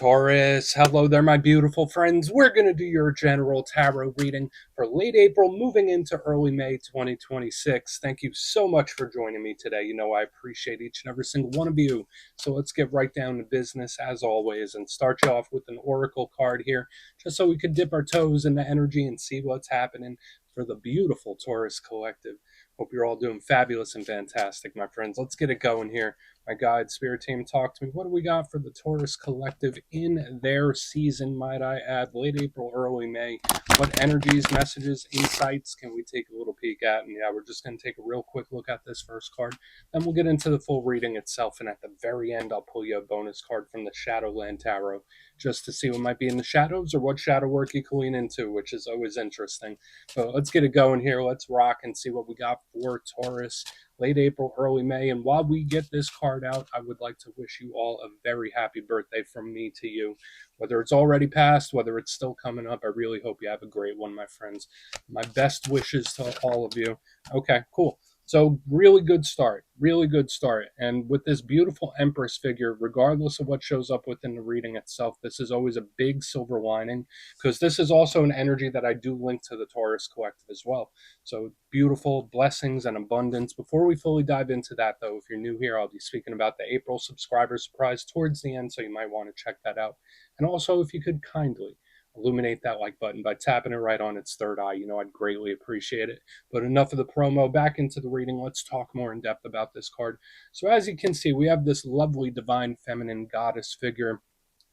Taurus. Hello there, my beautiful friends. We're going to do your general tarot reading for late April, moving into early May 2026. Thank you so much for joining me today. You know, I appreciate each and every single one of you. So let's get right down to business as always and start you off with an oracle card here, just so we could dip our toes in the energy and see what's happening for the beautiful Taurus collective. Hope you're all doing fabulous and fantastic, my friends. Let's get it going here. My guide, spirit team, talk to me. What do we got for the Taurus collective in their season, might I add? Late April, early May. What energies, messages, insights can we take a little peek at? And yeah, we're just going to take a real quick look at this first card. Then we'll get into the full reading itself. And at the very end, I'll pull you a bonus card from the Shadowland Tarot just to see what might be in the shadows or what shadow work you can lean into, which is always interesting. So let's get it going here. Let's rock and see what we got for Taurus. Late April, early May. And while we get this card out, I would like to wish you all a very happy birthday from me to you. Whether it's already passed, whether it's still coming up, I really hope you have a great one, my friends. My best wishes to all of you. Okay, cool. So really good start, really good start. And with this beautiful Empress figure, regardless of what shows up within the reading itself, this is always a big silver lining, because this is also an energy that I do link to the Taurus collective as well. So beautiful blessings and abundance. Before we fully dive into that, though, if you're new here, I'll be speaking about the April subscriber surprise towards the end, so you might want to check that out. And also, if you could kindly illuminate that like button by tapping it right on its third eye, you know, I'd greatly appreciate it. But enough of the promo, back into the reading. Let's talk more in depth about this card. So as you can see, we have this lovely divine feminine goddess figure.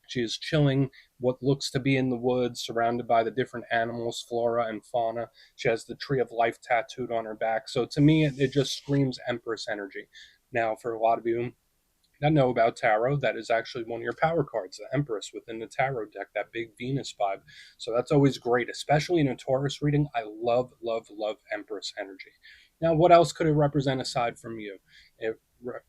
She is chilling what looks to be in the woods, surrounded by the different animals, flora and fauna. She has the tree of life tattooed on her back. So to me, it just screams Empress energy. Now, for a lot of you that know about tarot, that is actually one of your power cards, the Empress within the tarot deck, that big Venus vibe. So that's always great, especially in a Taurus reading. I love, love, love Empress energy. Now, what else could it represent aside from you? It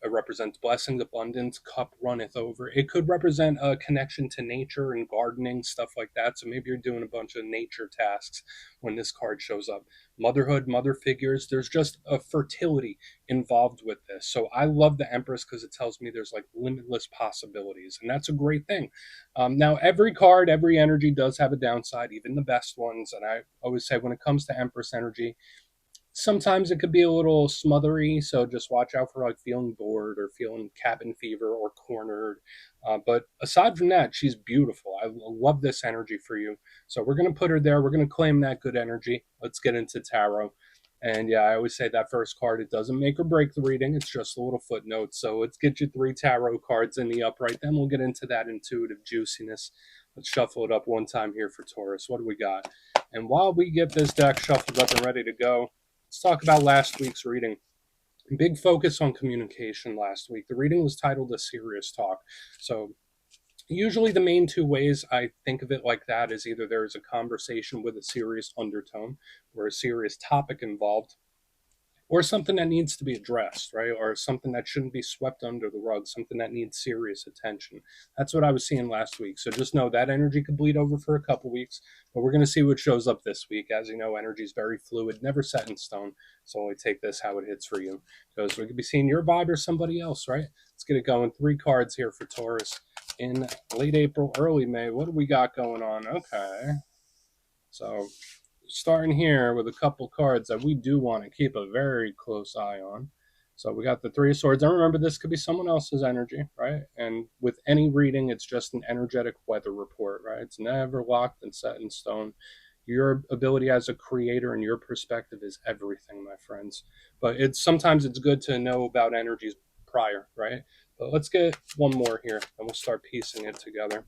represents blessings, abundance, cup runneth over. It could represent a connection to nature and gardening, stuff like that. So maybe you're doing a bunch of nature tasks when this card shows up. Motherhood, mother figures. There's just a fertility involved with this. So I love the Empress because it tells me there's like limitless possibilities, and that's a great thing. Now, every card, every energy does have a downside, even the best ones. And I always say when it comes to Empress energy, sometimes it could be a little smothery, so just watch out for like feeling bored or feeling cabin fever or cornered. But aside from that, she's beautiful. I love this energy for you. So we're going to put her there. We're going to claim that good energy. Let's get into tarot. And yeah, I always say that first card, it doesn't make or break the reading. It's just a little footnote. So let's get you 3 tarot cards in the upright. Then we'll get into that intuitive juiciness. Let's shuffle it up one time here for Taurus. What do we got? And while we get this deck shuffled up and ready to go, let's talk about last week's reading. Big focus on communication last week. The reading was titled A Serious Talk. So usually the main 2 ways I think of it like that is either there is a conversation with a serious undertone or a serious topic involved, or something that needs to be addressed, right? Or something that shouldn't be swept under the rug, something that needs serious attention. That's what I was seeing last week. So just know that energy could bleed over for a couple weeks, but we're going to see what shows up this week. As you know, energy is very fluid, never set in stone. So only take this how it hits for you, because we could be seeing your vibe or somebody else, right? Let's get it going. 3 cards here for Taurus in late April, early May. What do we got going on? Okay. So starting here with a couple cards that we do want to keep a very close eye on. So we got the 3 of Swords. And remember, this could be someone else's energy, right? And with any reading, it's just an energetic weather report, right? It's never locked and set in stone. Your ability as a creator and your perspective is everything, my friends. But sometimes it's good to know about energies prior, right? But let's get one more here, and we'll start piecing it together.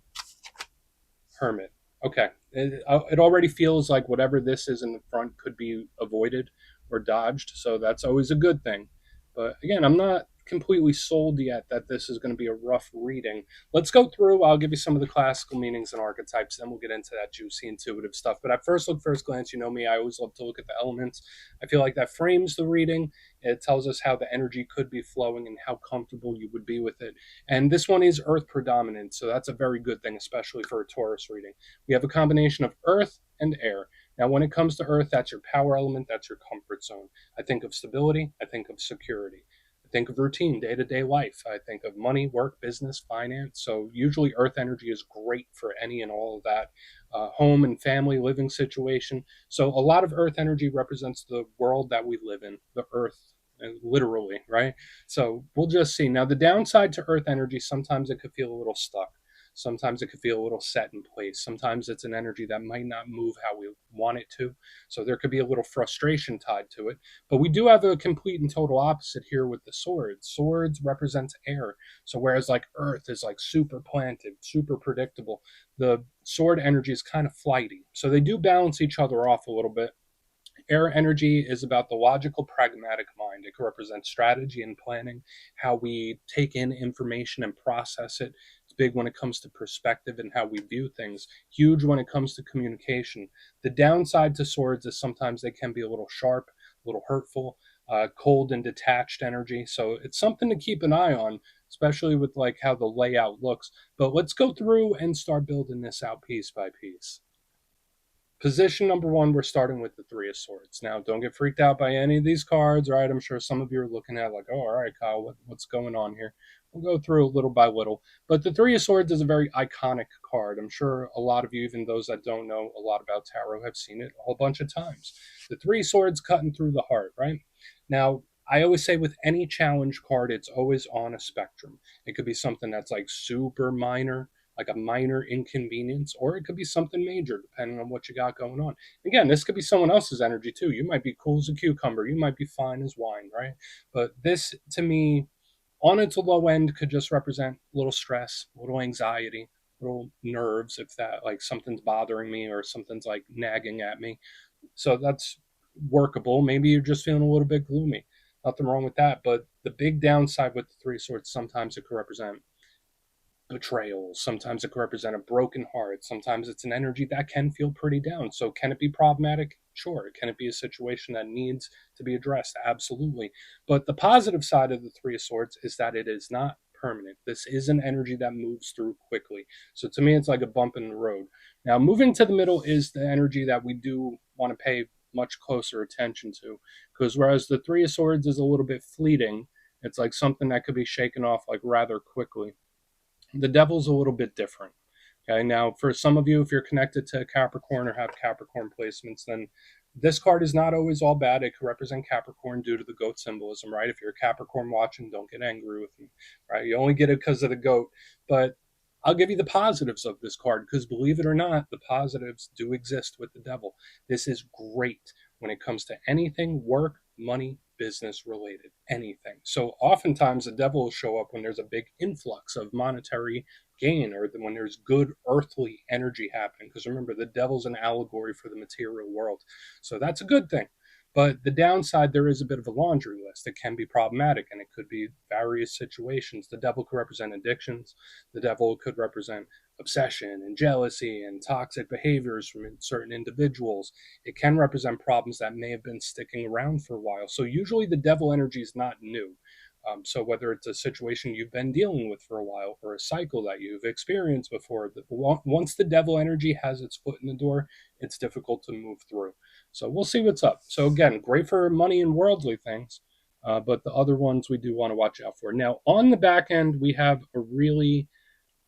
Hermit. Okay. It already feels like whatever this is in the front could be avoided or dodged, so that's always a good thing. But again, I'm not completely sold yet that this is going to be a rough reading. Let's go through. I'll give you some of the classical meanings and archetypes, then we'll get into that juicy intuitive stuff. But at first glance, you know me, I always love to look at the elements. I feel like that frames the reading. It tells us how the energy could be flowing and how comfortable you would be with it. And this one is earth predominant, so that's a very good thing, especially for a Taurus reading. We have a combination of earth and air. Now, when it comes to earth, that's your power element, that's your comfort zone. I think of stability, I think of security. I think of routine, day-to-day life. I think of money, work, business, finance. So usually earth energy is great for any and all of that. Home and family living situation. So a lot of earth energy represents the world that we live in, the earth, literally, right? So we'll just see. Now, the downside to earth energy, sometimes it could feel a little stuck. Sometimes it could feel a little set in place. Sometimes it's an energy that might not move how we want it to. So there could be a little frustration tied to it. But we do have a complete and total opposite here with the swords. Swords represents air. So whereas like earth is like super planted, super predictable, the sword energy is kind of flighty. So they do balance each other off a little bit. Air energy is about the logical, pragmatic mind. It can represent strategy and planning, how we take in information and process it. It's big when it comes to perspective and how we view things, huge when it comes to communication. The downside to swords is sometimes they can be a little sharp, a little hurtful, cold and detached energy. So it's something to keep an eye on, especially with like how the layout looks. But let's go through and start building this out piece by piece. Position number one, we're starting with the Three of Swords. Now, don't get freaked out by any of these cards, right? I'm sure some of you are looking at like, oh, all right, Kyle, what's going on here? We'll go through little by little. But the Three of Swords is a very iconic card. I'm sure a lot of you, even those that don't know a lot about tarot, have seen it a whole bunch of times. The Three Swords cutting through the heart, right? Now, I always say with any challenge card, it's always on a spectrum. It could be something that's like super minor, like a minor inconvenience, or it could be something major, depending on what you got going on. Again, this could be someone else's energy too. You might be cool as a cucumber, you might be fine as wine, right? But this, to me, on its low end, could just represent a little stress, a little anxiety, little nerves, if that like something's bothering me or something's like nagging at me. So that's workable. Maybe you're just feeling a little bit gloomy. Nothing wrong with that. But the big downside with the Three Swords, sometimes it could represent betrayal. Sometimes it can represent a broken heart. Sometimes it's an energy that can feel pretty down. So, can it be problematic? Sure. Can it be a situation that needs to be addressed? Absolutely. But the positive side of the Three of Swords is that it is not permanent. This is an energy that moves through quickly. So, to me, it's like a bump in the road. Now, moving to the middle is the energy that we do want to pay much closer attention to. Because whereas the Three of Swords is a little bit fleeting, it's like something that could be shaken off like rather quickly. The devil's a little bit different. Okay, now for some of you, if you're connected to Capricorn or have Capricorn placements, then this card is not always all bad. It could represent Capricorn due to the goat symbolism, right? If you're a Capricorn watching, don't get angry with me, right? You only get it because of the goat. But I'll give you the positives of this card because believe it or not, the positives do exist with the devil. This is great when it comes to anything work, money, business related, anything. So oftentimes the devil will show up when there's a big influx of monetary gain or when there's good earthly energy happening. Because remember, the devil's an allegory for the material world. So that's a good thing. But the downside, there is a bit of a laundry list. It can be problematic and it could be various situations. The devil could represent addictions. The devil could represent obsession and jealousy and toxic behaviors from certain individuals. It can represent problems that may have been sticking around for a while. So usually the devil energy is not new. So whether it's a situation you've been dealing with for a while or a cycle that you've experienced before, once the devil energy has its foot in the door, it's difficult to move through. So we'll see what's up. So again, great for money and worldly things, but the other ones we do want to watch out for. Now, on the back end, we have a really,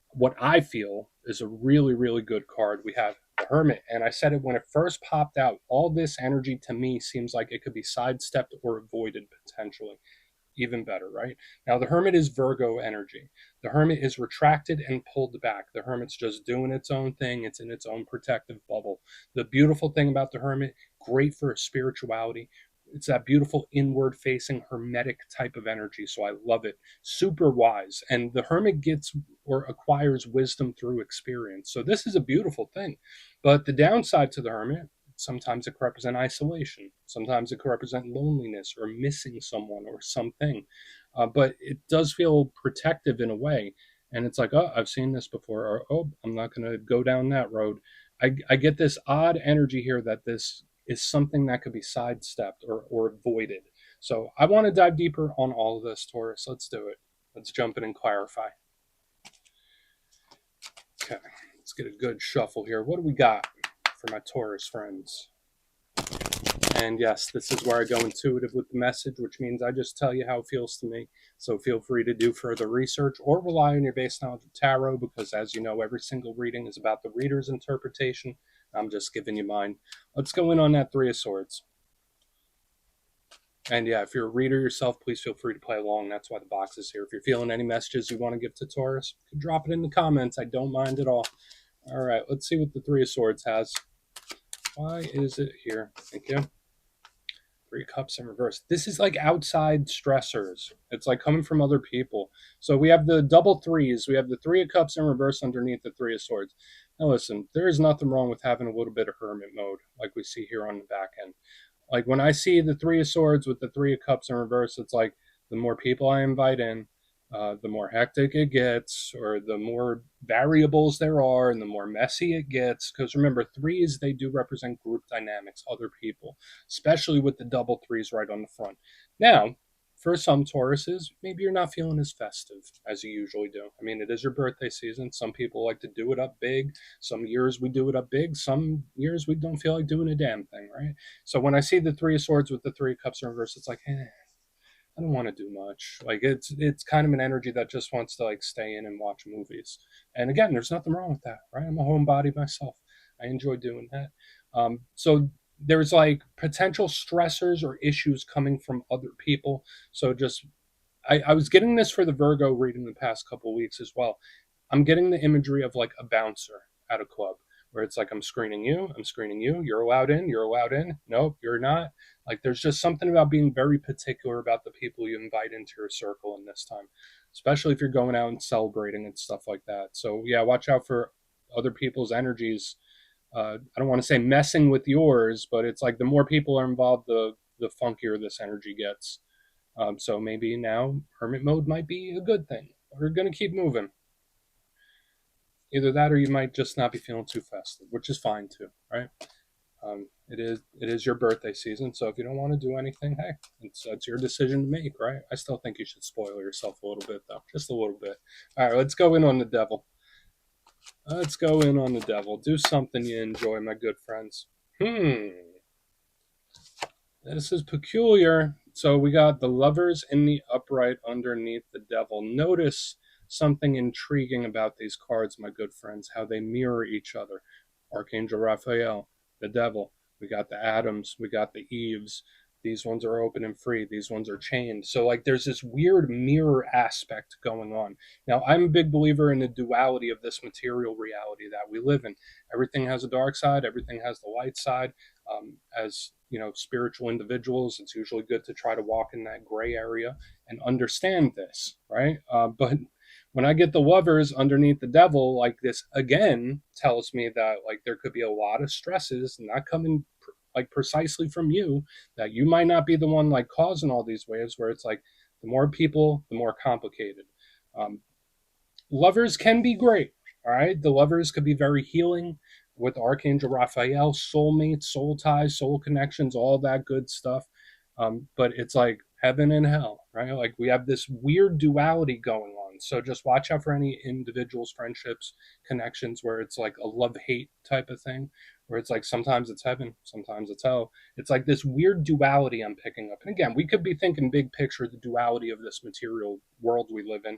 what I feel is a really, really good card. We have the Hermit. And I said it when it first popped out, all this energy to me seems like it could be sidestepped or avoided potentially. Even better, right? Now, the Hermit is Virgo energy. The Hermit is retracted and pulled back. The Hermit's just doing its own thing. It's in its own protective bubble. The beautiful thing about the Hermit, great for spirituality. It's that beautiful inward facing hermetic type of energy. So I love it. Super wise. And the Hermit gets or acquires wisdom through experience. So this is a beautiful thing. But the downside to the Hermit, sometimes it could represent isolation. Sometimes it could represent loneliness or missing someone or something. But it does feel protective in a way. And it's like, oh, I've seen this before. Or, oh, I'm not going to go down that road. I get this odd energy here that this is something that could be sidestepped or avoided. So I want to dive deeper on all of this, Taurus. Let's do it. Let's jump in and clarify. Okay, let's get a good shuffle here. What do we got for my Taurus friends? And yes, this is where I go intuitive with the message, which means I just tell you how it feels to me. So feel free to do further research or rely on your base knowledge of tarot, because as you know, every single reading is about the reader's interpretation. I'm just giving you mine. Let's go in on that Three of Swords. And yeah, if you're a reader yourself, please feel free to play along. That's why the box is here. If you're feeling any messages you want to give to Taurus, you can drop it in the comments. I don't mind at all. All right, let's see what the Three of Swords has. Why is it here? Thank you. Three Cups in reverse. This is like outside stressors. It's like coming from other people. So we have the double threes. We have the Three of Cups in reverse underneath the Three of Swords. Now listen, there is nothing wrong with having a little bit of hermit mode, like we see here on the back end. Like when I see the Three of Swords with the Three of Cups in reverse, it's like the more people I invite in, the more hectic it gets, or the more variables there are, and the more messy it gets. Because remember, threes, they do represent group dynamics, other people, especially with the double threes right on the front. Now, for some Tauruses, maybe you're not feeling as festive as you usually do. I mean, it is your birthday season. Some people like to do it up big. Some years we do it up big. Some years we don't feel like doing a damn thing, right? So when I see the Three of Swords with the Three of Cups in reverse, it's like, I don't want to do much. Like it's kind of an energy that just wants to like stay in and watch movies. And again, there's nothing wrong with that, right? I'm a homebody myself. I enjoy doing that. So there's like potential stressors or issues coming from other people. So just I was getting this for the Virgo reading the past couple of weeks as well. I'm getting the imagery of like a bouncer at a club where it's like I'm screening you, you're allowed in, nope, you're not. Like there's just something about being very particular about the people you invite into your circle in this time, especially if you're going out and celebrating and stuff like that. So yeah, watch out for other people's energies. I don't want to say messing with yours, but it's like the more people are involved, the funkier this energy gets. So maybe now hermit mode might be a good thing. We're going to keep moving. Either that, or you might just not be feeling too festive, which is fine too, right? It is your birthday season, so if you don't want to do anything, hey, it's your decision to make, right? I still think you should spoil yourself a little bit, though, just a little bit. All right, let's go in on the devil. Let's go in on the devil. Do something you enjoy, my good friends. This is peculiar. So we got the Lovers in the upright underneath the devil. Notice something intriguing about these cards, my good friends, how they mirror each other. Archangel Raphael, the devil. We got the Adams, we got the Eves. These ones are open and free. These ones are chained. So like there's this weird mirror aspect going on. Now, I'm a big believer in the duality of this material reality that we live in. Everything has a dark side, everything has the light side. As you know, spiritual individuals, it's usually good to try to walk in that gray area and understand this, right? But when I get the Lovers underneath the devil, like this again tells me that like there could be a lot of stresses not coming like precisely from you, that you might not be the one like causing all these waves, where it's like the more people, the more complicated. Um, Lovers can be great. All right. The Lovers could be very healing with Archangel Raphael, soulmates, soul ties, soul connections, all that good stuff. But it's like heaven and hell, right? Like we have this weird duality going on. So just watch out for any individuals, friendships, connections where it's like a love hate type of thing, where it's like sometimes it's heaven, sometimes it's hell. It's like this weird duality I'm picking up. And again, we could be thinking big picture, the duality of this material world we live in,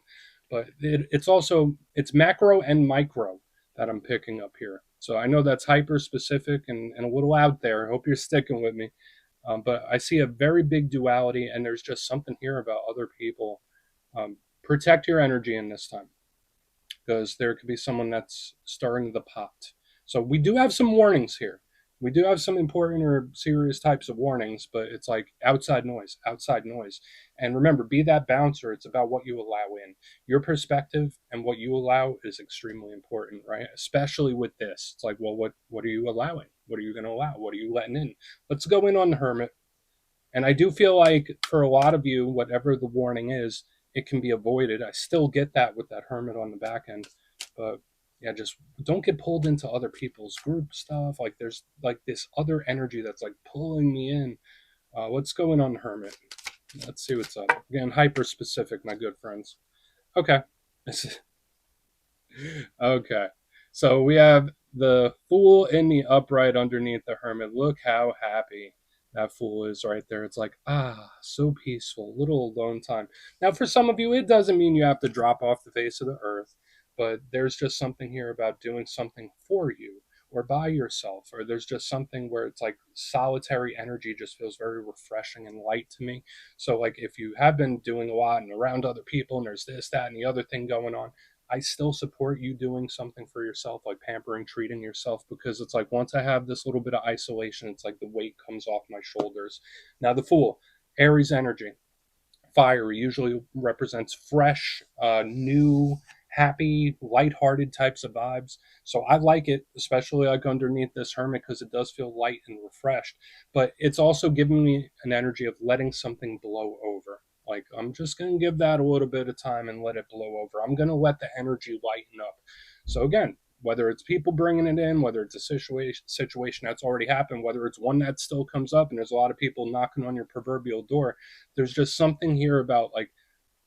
but it's macro and micro that I'm picking up here. So I know that's hyper specific and a little out there. I hope you're sticking with me. But I see a very big duality, and there's just something here about other people. Protect your energy in this time, because there could be someone that's stirring the pot. So we do have some warnings here. We do have some important or serious types of warnings, but it's like outside noise, outside noise. And remember, be that bouncer. It's about what you allow in. Your perspective and what you allow is extremely important, right? Especially with this. It's like, well, what are you allowing? What are you going to allow? What are you letting in? Let's go in on the Hermit. And I do feel like for a lot of you, whatever the warning is, it can be avoided. I still get that with that Hermit on the back end. But yeah, just don't get pulled into other people's group stuff. Like there's like this other energy that's like pulling me in. What's going on, Hermit? Let's see what's up. Again, hyper specific, my good friends. Okay. Okay. So we have the Fool in the upright underneath the Hermit. Look how happy That Fool is right there. It's like, so peaceful, little alone time. Now, for some of you, it doesn't mean you have to drop off the face of the earth, but there's just something here about doing something for you or by yourself, or there's just something where it's like solitary energy just feels very refreshing and light to me. So, like, if you have been doing a lot and around other people and there's this, that, and the other thing going on, I still support you doing something for yourself, like pampering, treating yourself, because it's like once I have this little bit of isolation, it's like the weight comes off my shoulders. Now, the Fool, Aries energy. Fire usually represents fresh, new, happy, lighthearted types of vibes. So I like it, especially like underneath this Hermit, because it does feel light and refreshed. But it's also giving me an energy of letting something blow over. Like, I'm just going to give that a little bit of time and let it blow over. I'm going to let the energy lighten up. So again, whether it's people bringing it in, whether it's a situation that's already happened, whether it's one that still comes up and there's a lot of people knocking on your proverbial door, there's just something here about like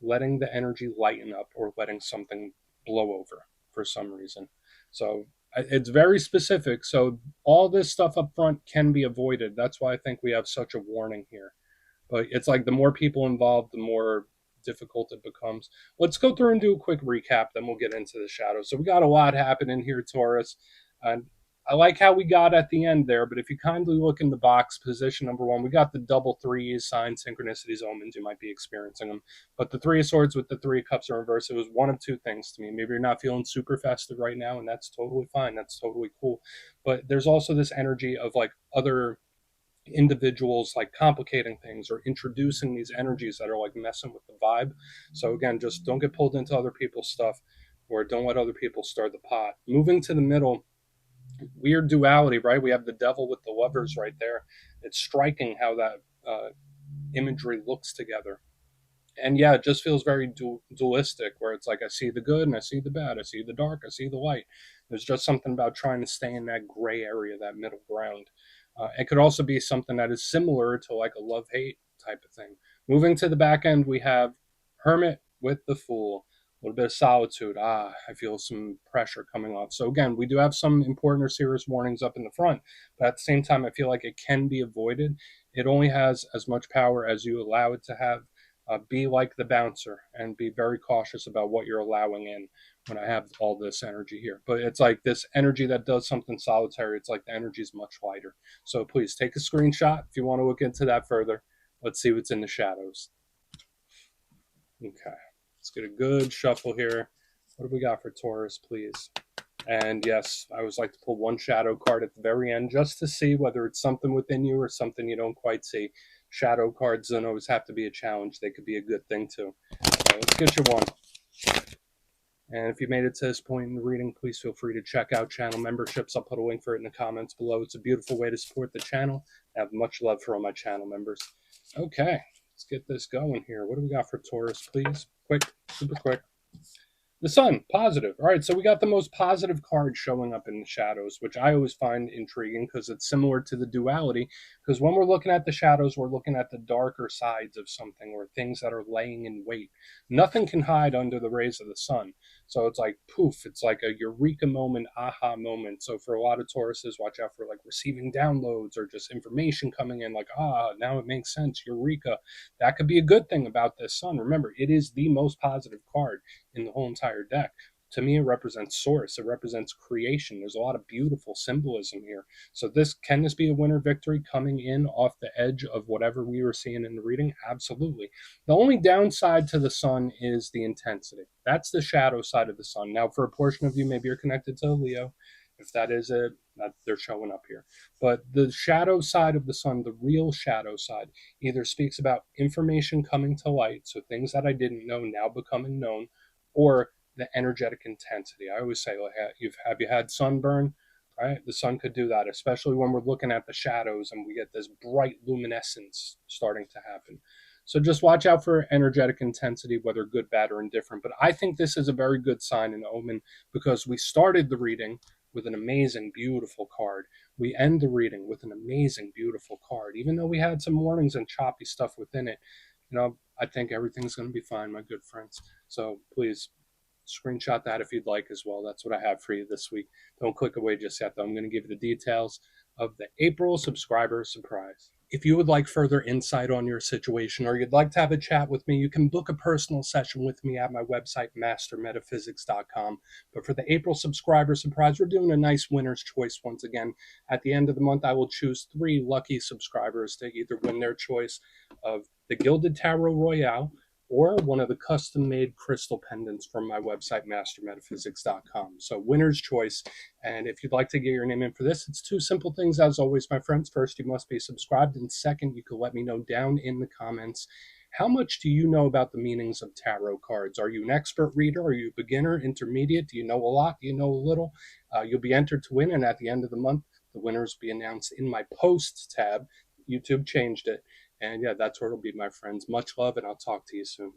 letting the energy lighten up or letting something blow over for some reason. So it's very specific. So all this stuff up front can be avoided. That's why I think we have such a warning here. But it's like the more people involved, the more difficult it becomes. Let's go through and do a quick recap, then we'll get into the shadows. So we got a lot happening here, Taurus. And I like how we got at the end there, but if you kindly look in the box, position number one, we got the double threes, signs, synchronicities, omens. You might be experiencing them. But the Three of Swords with the Three of Cups in reverse, it was one of two things to me. Maybe you're not feeling super festive right now, and that's totally fine. That's totally cool. But there's also this energy of like other individuals like complicating things or introducing these energies that are like messing with the vibe. So again, just don't get pulled into other people's stuff or don't let other people stir the pot. Moving to the middle, weird duality, right? We have the devil with the lovers right there. It's striking how that imagery looks together. And yeah, it just feels very dualistic, where it's like I see the good and I see the bad, I see the dark, I see the light. There's just something about trying to stay in that gray area, that middle ground. It could also be something that is similar to like a love hate type of thing. Moving to the back end, we have Hermit with the Fool. A little bit of solitude. I feel some pressure coming off. So again, we do have some important or serious warnings up in the front, but at the same time, I feel like it can be avoided. It only has as much power as you allow it to have. Be like the bouncer and be very cautious about what you're allowing in when I have all this energy here. But it's like this energy that does something solitary. It's like the energy is much lighter. So please take a screenshot if you want to look into that further. Let's see what's in the shadows. Okay, let's get a good shuffle here. What do we got for Taurus, please? And yes, I always like to pull one shadow card at the very end just to see whether it's something within you or something you don't quite see. Shadow cards don't always have to be a challenge. They could be a good thing too. So let's get you one. And if you made it to this point in the reading, please feel free to check out channel memberships. I'll put a link for it in the comments below. It's a beautiful way to support the channel. I have much love for all my channel members. Okay, let's get this going here. What do we got for Taurus, please? Quick, super quick. The Sun, positive. All right, so we got the most positive card showing up in the shadows, which I always find intriguing because it's similar to the duality. Because when we're looking at the shadows, we're looking at the darker sides of something or things that are laying in wait. Nothing can hide under the rays of the sun. So it's like poof, it's like a eureka moment, aha moment. So for a lot of Tauruses, watch out for like receiving downloads or just information coming in like, now it makes sense, eureka. That could be a good thing about this sun. Remember, it is the most positive card in the whole entire deck. To me, it represents source. It represents creation. There's a lot of beautiful symbolism here. So can this be a winner victory coming in off the edge of whatever we were seeing in the reading? Absolutely. The only downside to the sun is the intensity. That's the shadow side of the sun. Now, for a portion of you, maybe you're connected to Leo. If that is it, they're showing up here. But the shadow side of the sun, the real shadow side, either speaks about information coming to light, so things that I didn't know now becoming known, or the energetic intensity. I always say, like, have you had sunburn? Right? The sun could do that, especially when we're looking at the shadows and we get this bright luminescence starting to happen. So just watch out for energetic intensity, whether good, bad, or indifferent. But I think this is a very good sign and omen because we started the reading with an amazing, beautiful card. We end the reading with an amazing, beautiful card. Even though we had some warnings and choppy stuff within it, I think everything's going to be fine, my good friends. So please screenshot that if you'd like as well. That's what I have for you this week. Don't click away just yet, though. I'm going to give you the details of the April subscriber surprise. If you would like further insight on your situation or you'd like to have a chat with me, you can book a personal session with me at my website, mastermetaphysics.com. But for the April subscriber surprise, we're doing a nice winner's choice once again. At the end of the month, I will choose 3 lucky subscribers to either win their choice of the Gilded Tarot Royale or one of the custom-made crystal pendants from my website, mastermetaphysics.com. So winner's choice. And if you'd like to get your name in for this, it's 2 simple things, as always, my friends. First, you must be subscribed. And second, you can let me know down in the comments, how much do you know about the meanings of tarot cards? Are you an expert reader? Are you a beginner, intermediate? Do you know a lot? Do you know a little? You'll be entered to win. And at the end of the month, the winners will be announced in my posts tab. YouTube changed it. And yeah, that's where it'll be, my friends. Much love, and I'll talk to you soon.